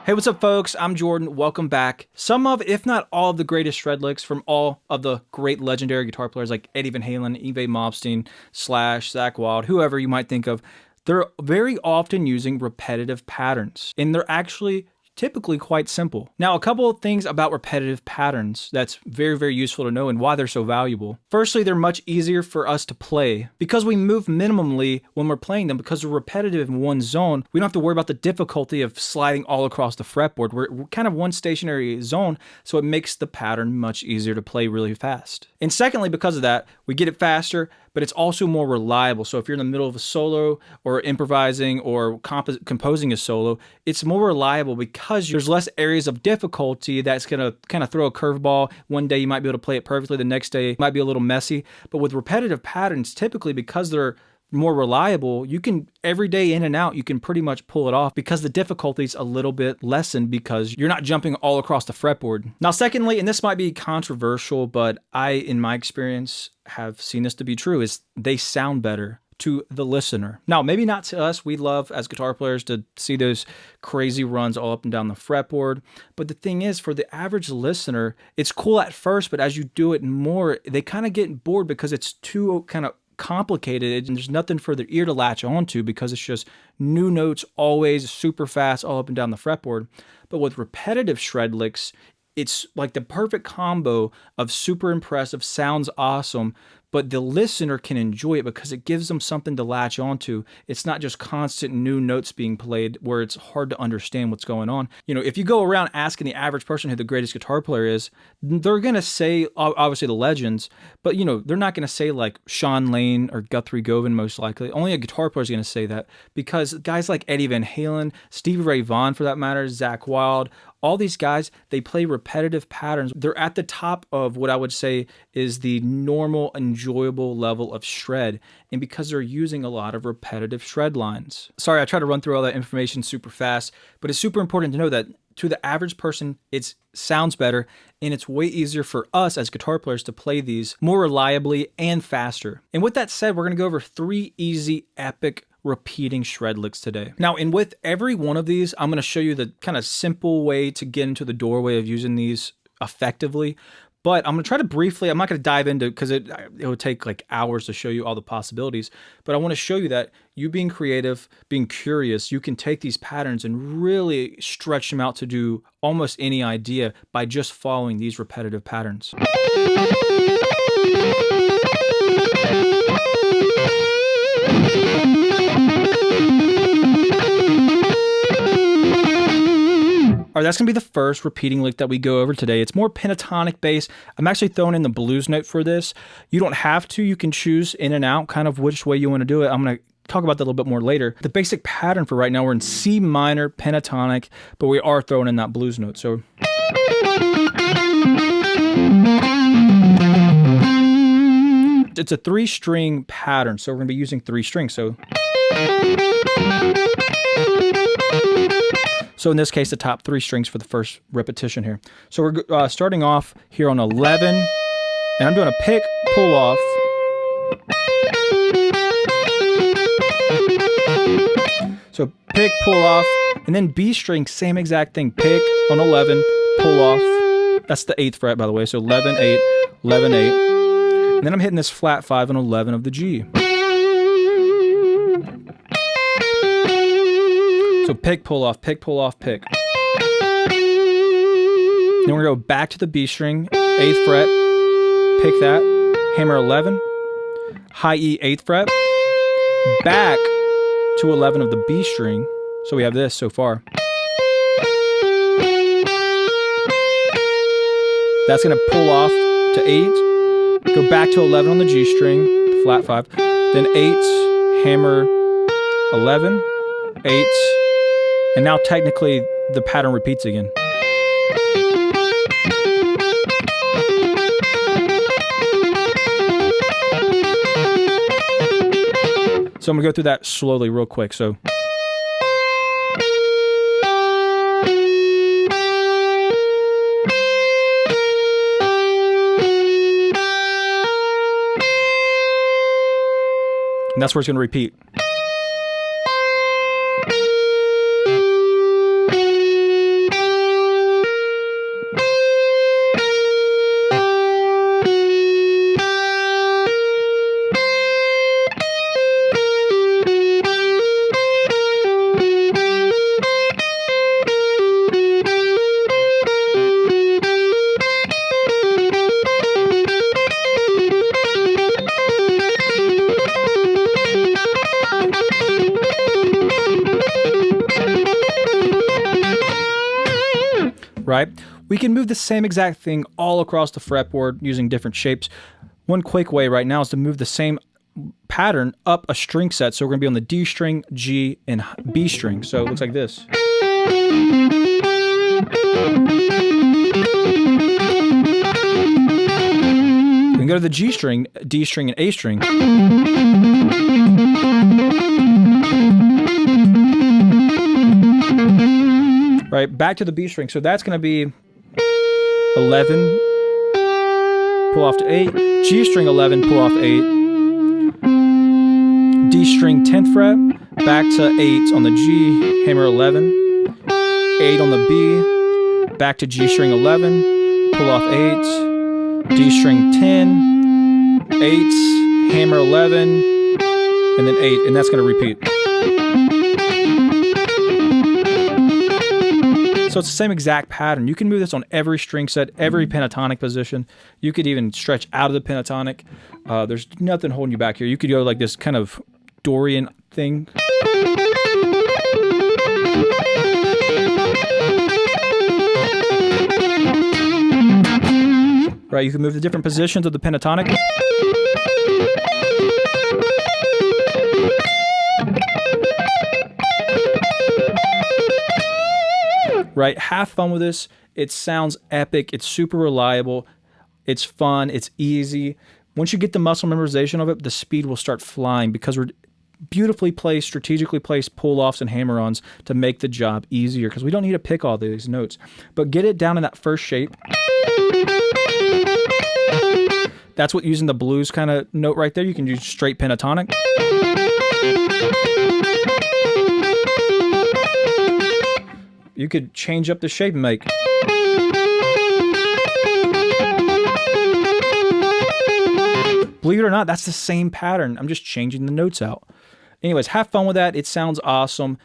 Hey, what's up, folks? I'm Jordan. Welcome back. Some of, if not all of the greatest shred licks from all of the great legendary guitar players like Eddie Van Halen, Yngwie Malmsteen, Slash, Zakk Wylde, whoever you might think of, they're very often using repetitive patterns, and they're actually typically quite simple. Now, a couple of things about repetitive patterns that's very, very useful to know and why they're so valuable. Firstly, they're much easier for us to play because we move minimally when we're playing them. Because they're repetitive in one zone, we don't have to worry about the difficulty of sliding all across the fretboard. We're kind of one stationary zone, so it makes the pattern much easier to play really fast. And secondly, because of that, we get it faster, but it's also more reliable. So if you're in the middle of a solo or improvising or composing a solo, it's more reliable because there's less areas of difficulty that's gonna kind of throw a curveball. One day you might be able to play it perfectly, the next day it might be a little messy. But with repetitive patterns, typically because they're more reliable, you can every day in and out, you can pretty much pull it off because the difficulty's a little bit lessened because you're not jumping all across the fretboard. Now, secondly, and this might be controversial, but I, in my experience, have seen this to be true, is they sound better to the listener. Now, maybe not to us. We love, as guitar players, to see those crazy runs all up and down the fretboard. But the thing is, for the average listener, it's cool at first, but as you do it more, they kind of get bored because it's too kind of complicated and there's nothing for their ear to latch onto because it's just new notes always super fast all up and down the fretboard. But with repetitive shred licks, it's like the perfect combo of super impressive, sounds awesome, but the listener can enjoy it because it gives them something to latch onto. It's not just constant new notes being played where it's hard to understand what's going on. You know, if you go around asking the average person who the greatest guitar player is, they're going to say, obviously the legends, but you know, they're not going to say like Sean Lane or Guthrie Govan most likely. Only a guitar player is going to say that because guys like Eddie Van Halen, Stevie Ray Vaughan for that matter, Zakk Wylde, all these guys, they play repetitive patterns. They're at the top of what I would say is the normal, enjoyable level of shred, and because they're using a lot of repetitive shred lines. Sorry, I try to run through all that information super fast, but it's super important to know that to the average person, it sounds better, and it's way easier for us as guitar players to play these more reliably and faster. And with that said, we're gonna go over 3 easy, epic, repeating shred licks today. Now, and with every one of these, I'm going to show you the kind of simple way to get into the doorway of using these effectively. But I'm going to try to briefly, I'm not going to dive into because it would take like hours to show you all the possibilities. But I want to show you that you being creative, being curious, you can take these patterns and really stretch them out to do almost any idea by just following these repetitive patterns. All right, that's going to be the first repeating lick that we go over today. It's more pentatonic based. I'm actually throwing in the blues note for this. You don't have to. You can choose in and out kind of which way you want to do it. I'm going to talk about that a little bit more later. The basic pattern for right now, we're in C minor pentatonic, but we are throwing in that blues note. So it's a 3-string pattern, so we're going to be using 3 strings. So in this case, the top 3 strings for the first repetition here. So we're starting off here on 11, and I'm doing a pick, pull off. So pick, pull off, and then B string, same exact thing. Pick on 11, pull off. That's the 8th fret, by the way. So 11, 8, 11, 8. And then I'm hitting this flat 5 and 11 of the G. So pick, pull off, pick, pull off, pick. Then we're going to go back to the B string, 8th fret, pick that, hammer 11, high E 8th fret, back to 11 of the B string. So we have this so far. That's going to pull off to 8, go back to 11 on the G string, flat 5, then 8, hammer 11, 8, and now technically the pattern repeats again. So I'm gonna go through that slowly real quick. So. And that's where it's going to repeat. Right? We can move the same exact thing all across the fretboard using different shapes. One quick way right now is to move the same pattern up a string set. So we're going to be on the D string, G, and B string. So it looks like this. We can go to the G string, D string, and A string. Right, back to the B string. So that's going to be 11, pull off to 8, G string 11, pull off 8, D string 10th fret, back to 8 on the G, hammer 11, 8 on the B, back to G string 11, pull off 8, D string 10, 8, hammer 11, and then 8, and that's going to repeat. So it's the same exact pattern. You can move this on every string set, every pentatonic position. You could even stretch out of the pentatonic. There's nothing holding you back here. You could go like this kind of Dorian thing. Right, you can move the different positions of the pentatonic. Right, have fun with this. It sounds epic. It's super reliable. It's fun. It's easy. Once you get the muscle memorization of it, the speed will start flying because we're beautifully placed, strategically placed pull-offs and hammer-ons to make the job easier because we don't need to pick all these notes. But get it down in that first shape. That's what using the blues kind of note right there. You can use straight pentatonic. You could change up the shape and make. Believe it or not, that's the same pattern. I'm just changing the notes out. Anyways, have fun with that. It sounds awesome.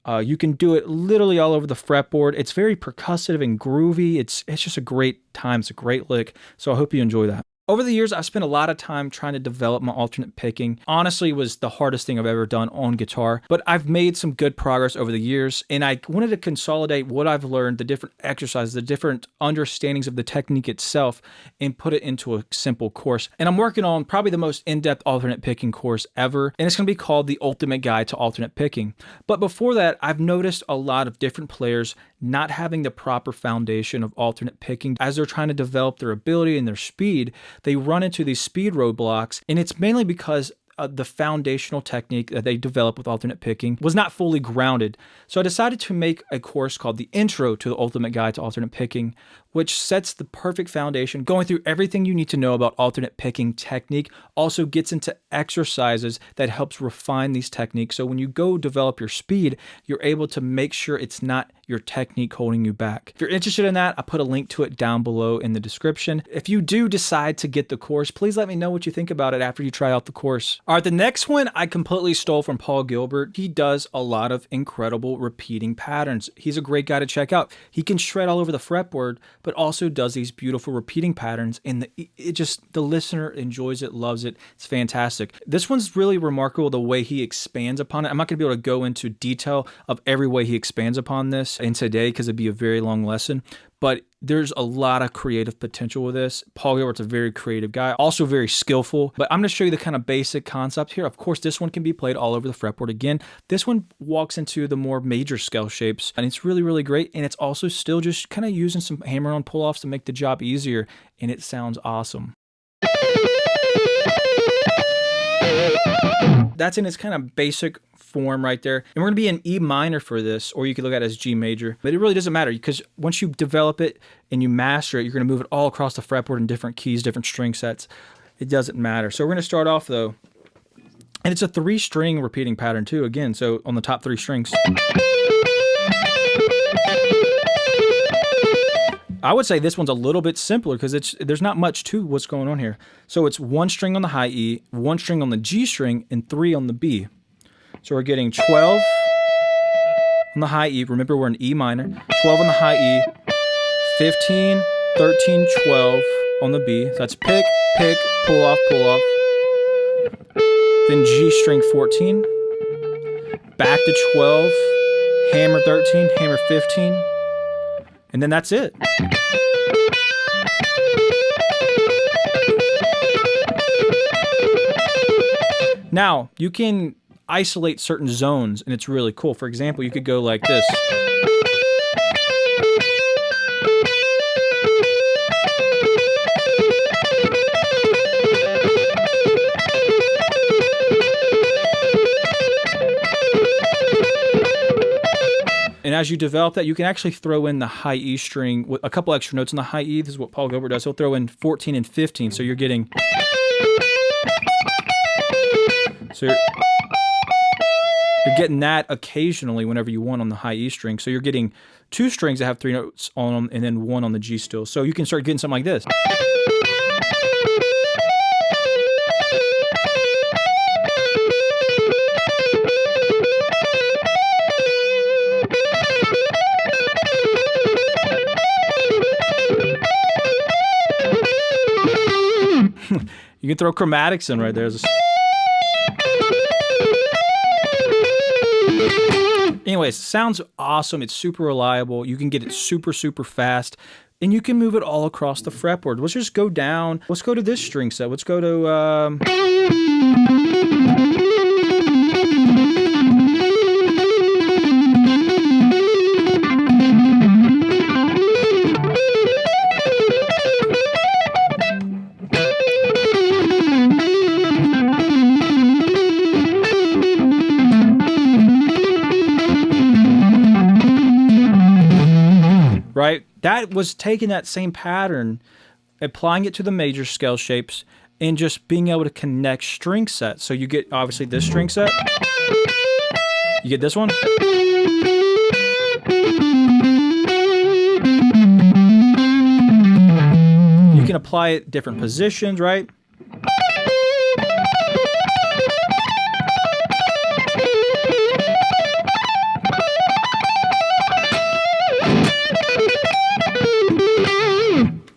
You can do it literally all over the fretboard. It's very percussive and groovy. It's just a great time. It's a great lick. So I hope you enjoy that. Over the years, I've spent a lot of time trying to develop my alternate picking. Honestly, it was the hardest thing I've ever done on guitar, but I've made some good progress over the years, and I wanted to consolidate what I've learned, the different exercises, the different understandings of the technique itself, and put it into a simple course. And I'm working on probably the most in-depth alternate picking course ever, and it's going to be called The Ultimate Guide to Alternate Picking. But before that, I've noticed a lot of different players not having the proper foundation of alternate picking as they're trying to develop their ability and their speed. They run into these speed roadblocks, and it's mainly because the foundational technique that they developed with alternate picking was not fully grounded. So I decided to make a course called The Intro to the Ultimate Guide to Alternate Picking, which sets the perfect foundation, going through everything you need to know about alternate picking technique, also gets into exercises that helps refine these techniques. So when you go develop your speed, you're able to make sure it's not your technique holding you back. If you're interested in that, I put a link to it down below in the description. If you do decide to get the course, please let me know what you think about it after you try out the course. All right, the next one I completely stole from Paul Gilbert. He does a lot of incredible repeating patterns. He's a great guy to check out. He can shred all over the fretboard, but also does these beautiful repeating patterns, and the listener enjoys it, loves it. It's fantastic. This one's really remarkable, the way he expands upon it. I'm not going to be able to go into detail of every way he expands upon this in today because it'd be a very long lesson, but there's a lot of creative potential with this. Paul Gilbert's a very creative guy, also very skillful, but I'm going to show you the kind of basic concept here. Of course, this one can be played all over the fretboard. Again, this one walks into the more major scale shapes, and it's really, really great, and it's also still just kind of using some hammer-on pull-offs to make the job easier, and it sounds awesome. that's in its kind of basic form right there. And we're going to be in E minor for this, or you could look at it as G major. But it really doesn't matter because once you develop it and you master it, you're going to move it all across the fretboard in different keys, different string sets. It doesn't matter. So we're going to start off though. And it's a 3-string repeating pattern too, again, so on the top 3 strings. I would say this one's a little bit simpler because there's not much to what's going on here. So it's 1 string on the high E, 1 string on the G string, and 3 on the B. So we're getting 12 on the high E. Remember, we're in E minor. 12 on the high E, 15, 13, 12 on the B. So that's pick, pick, pull off, pull off. Then G string 14, back to 12, hammer 13, hammer 15, and then that's it. Now, you can isolate certain zones, and it's really cool. For example, you could go like this. And as you develop that, you can actually throw in the high E string with a couple extra notes in the high E. This is what Paul Gilbert does. He'll throw in 14 and 15. So you're getting... So you're getting that occasionally whenever you want on the high E string. So you're getting 2 strings that have 3 notes on them and then 1 on the G still. So you can start getting something like this. You can throw chromatics in right there. Anyways, sounds awesome. It's super reliable. You can get it super, super fast. And you can move it all across the fretboard. Let's just go down. Let's go to this string set. Let's go to... right? That was taking that same pattern, applying it to the major scale shapes, and just being able to connect string sets. So you get, obviously, this string set. You get this one. You can apply it different positions, right?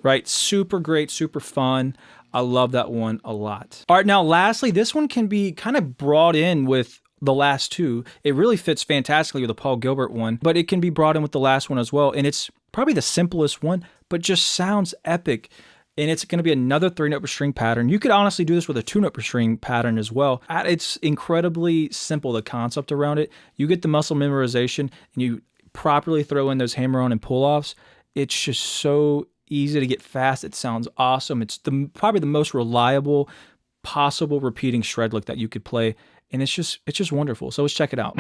Right, super great, super fun. I love that one a lot. All right, now lastly, this one can be kind of brought in with the last two. It really fits fantastically with the Paul Gilbert one, but it can be brought in with the last one as well. And it's probably the simplest one, but just sounds epic. And it's going to be another 3-note per string pattern. You could honestly do this with a 2-note per string pattern as well. It's incredibly simple, the concept around it. You get the muscle memorization and you properly throw in those hammer-on and pull-offs. It's just so easy to get fast. It sounds awesome. It's probably the most reliable possible repeating shred lick that you could play, and it's just wonderful. So let's check it out.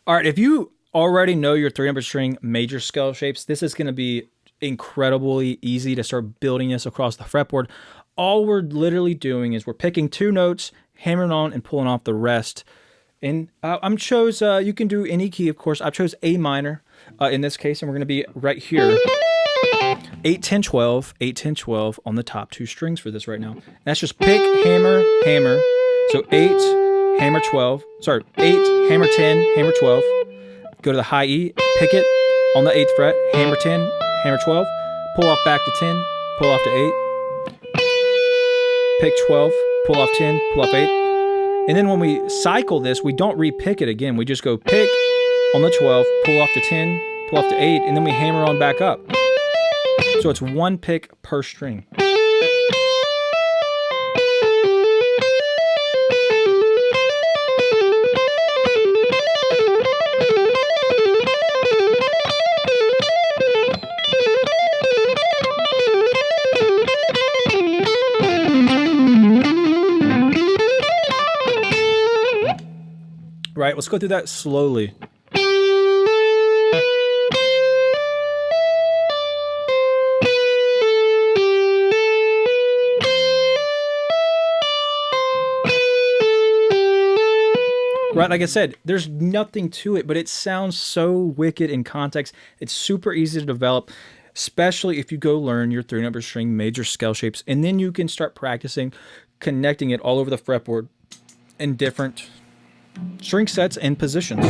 All right, if you already know your 3-note string major scale shapes, this is going to be incredibly easy to start building this across the fretboard. All we're literally doing is we're picking 2 notes, hammering on and pulling off the rest. And you can do any key, of course. I chose A minor in this case, and we're going to be right here. 8, 10, 12, 8, 10, 12 on the top 2 strings for this right now. And that's just pick, hammer, hammer. So 8, hammer 12. Sorry, 8, hammer 10, hammer 12. Go to the high E, pick it on the 8th fret, hammer 10, hammer 12. Pull off back to 10, pull off to 8. Pick 12, pull off 10, pull off 8. And then when we cycle this, we don't re-pick it again. We just go pick on the 12, pull off to 10, pull off to 8, and then we hammer on back up. So it's 1 pick per string. right? Let's go through that slowly. Right, like I said, there's nothing to it, but it sounds so wicked in context. It's super easy to develop, especially if you go learn your 3-number string major scale shapes, and then you can start practicing connecting it all over the fretboard in different string sets and positions.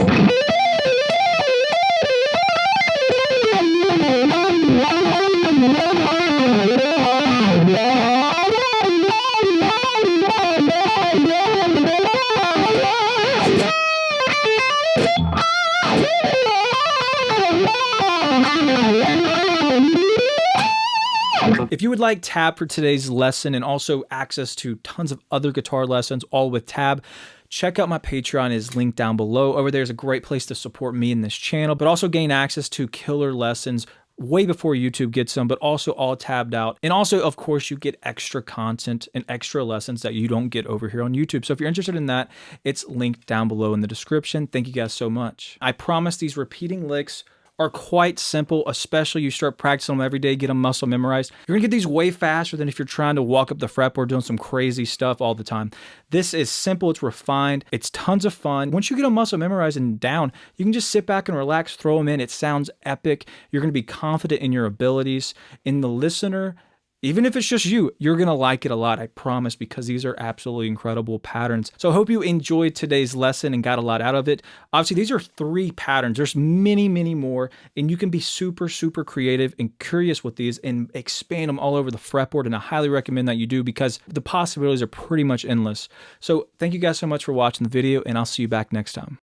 If you would like tab for today's lesson and also access to tons of other guitar lessons, all with tab, check out my Patreon, is linked down below. Over there is a great place to support me in this channel, but also gain access to killer lessons way before YouTube gets them, but also all tabbed out. And also, of course, you get extra content and extra lessons that you don't get over here on YouTube. So if you're interested in that, it's linked down below in the description. Thank you guys so much. I promise these repeating licks are quite simple, especially you start practicing them every day, get them muscle memorized. You're gonna get these way faster than if you're trying to walk up the fretboard doing some crazy stuff all the time. This is simple, it's refined, it's tons of fun. Once you get a muscle memorized and down, you can just sit back and relax, throw them in. It sounds epic. You're gonna be confident in your abilities. In the listener, even if it's just you, you're going to like it a lot, I promise, because these are absolutely incredible patterns. So I hope you enjoyed today's lesson and got a lot out of it. Obviously, these are 3 patterns. There's many, many more, and you can be super, super creative and curious with these and expand them all over the fretboard, and I highly recommend that you do because the possibilities are pretty much endless. So thank you guys so much for watching the video, and I'll see you back next time.